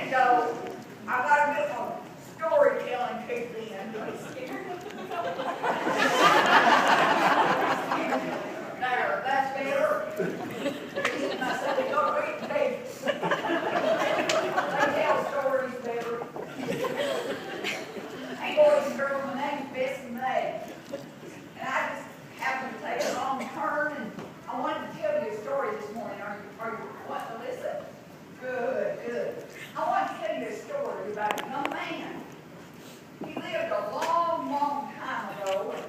And so I got a bit of storytelling kicked in. There, that's better. And I said, they go read the pages. They tell stories better. Hey boys and girls, my name's Bessie May. And I just happened to take a long turn, and I wanted to tell you a story this morning. Are you wanting to listen? Good, good. I want to tell you a story about a young man. He lived a long, long time ago. And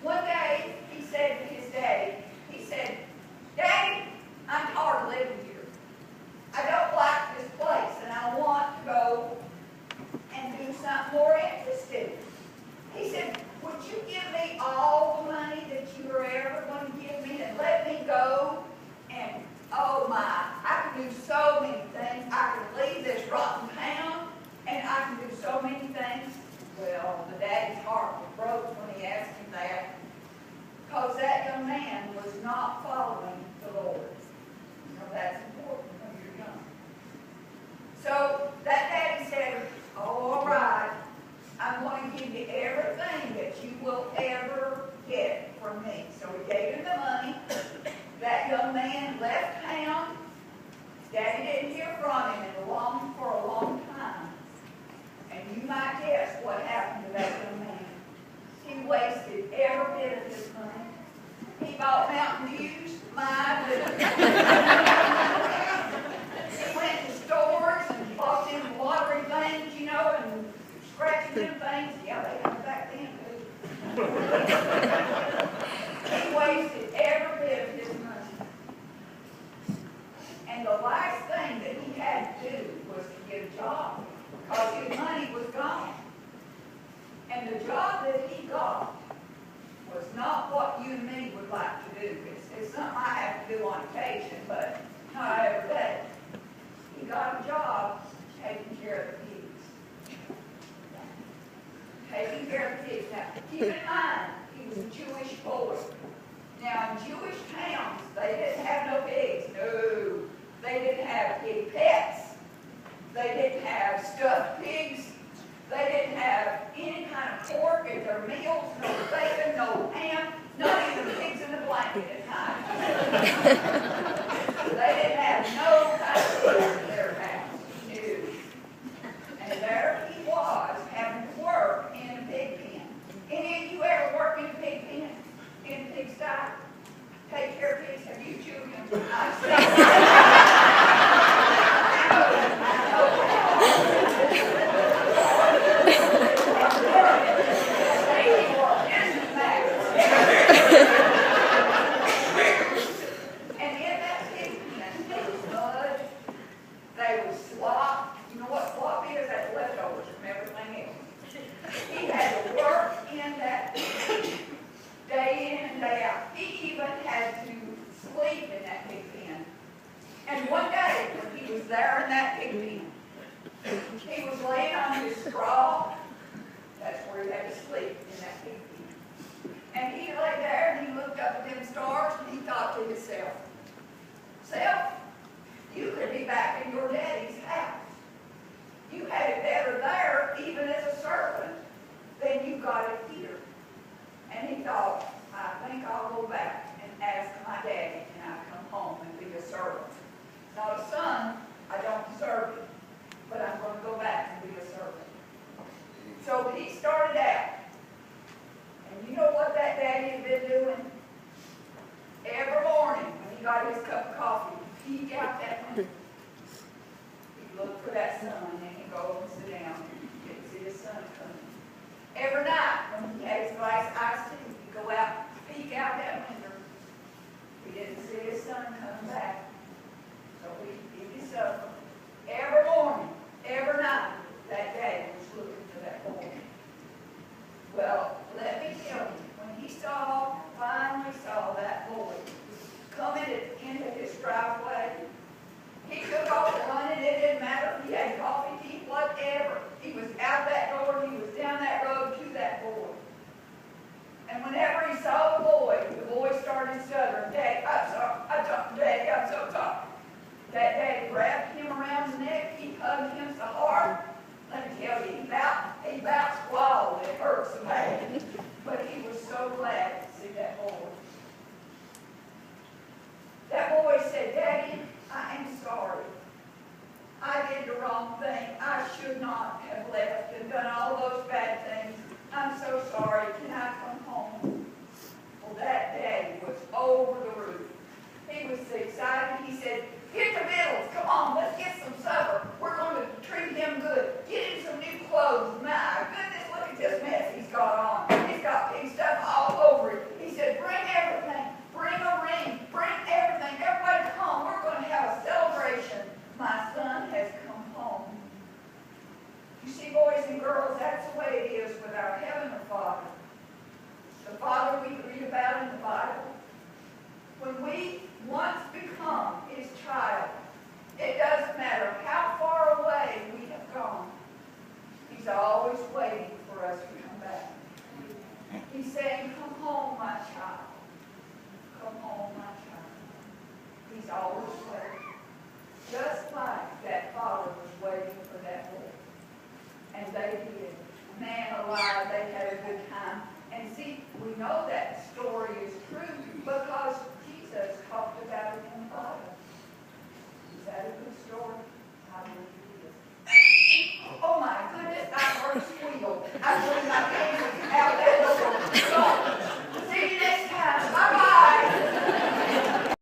one day, he said to his daddy, he said, "Daddy, I'm tired of living here. I don't like this place, and I want to go and do something more interesting." He said, "Would you give me all the money that you were ever going to give me and let me go? And oh my, I can do so many things. I can leave this rotten town, and I can do so many things." Well, the daddy's heart was broke when he asked him that, because that young man was not following the Lord. You know, that's important when you're young. So that daddy said, "Oh, all right, I'm going to give you everything that you will ever get from me." So he gave him the money. That young man left town. His daddy didn't hear from him for a long time. And you might guess what happened to that young man. He wasted every bit of his money. He bought Mountain Dews, my goodness. He went to stores and bought them lottery things, you know, and scratching them things. Yeah, they had them back then, too. He wasted every bit of his money. And the last thing that he had to do was to get a job, because his money was gone. And the job that he got was not what you and me would like to do. It's something I have to do on occasion, but not every day. He got a job taking care of the pigs. Taking care of the pigs. Now, keep in mind, he was a Jewish boy. Now, in Jewish towns, they didn't have no pigs. No. They didn't have pig pets. They didn't have stuffed pigs. They didn't have any kind of pork in their meals, no bacon, no ham, not even pigs in the blanket at times. They didn't have no kind of pigs in their house. No. And there he was, having to work in a pig pen. Any of you ever work in a pig pen? In a pigsty? Take care of pigs? Have you children? And one day, when he was there in that pig pen, he was laying on his straw. That's where he had to sleep, in that pig pen. And he lay there and he looked up at them stars and he thought to himself, "Self, you could be back in your daddy's house. You had it better there, even as a servant, than you got it here." And he thought, "I think I'll go back and ask my daddy, and I'll come home and be a servant. Not a son, I don't deserve it, but I'm going to go back and be a servant." So he started out. And you know what that daddy had been doing? Every morning when he got his cup of coffee, he'd peek out that window. He'd look for that sun, and he'd go and sit down and see his son coming. Every night when he had his glass of iced tea, he'd go out, peek out that window. He didn't see his son coming back. So we did his supper. Every morning, every night, that day was looking for that boy. Well, let me tell you, when he finally saw that boy coming into his driveway, he took off running. It didn't matter if he had coffee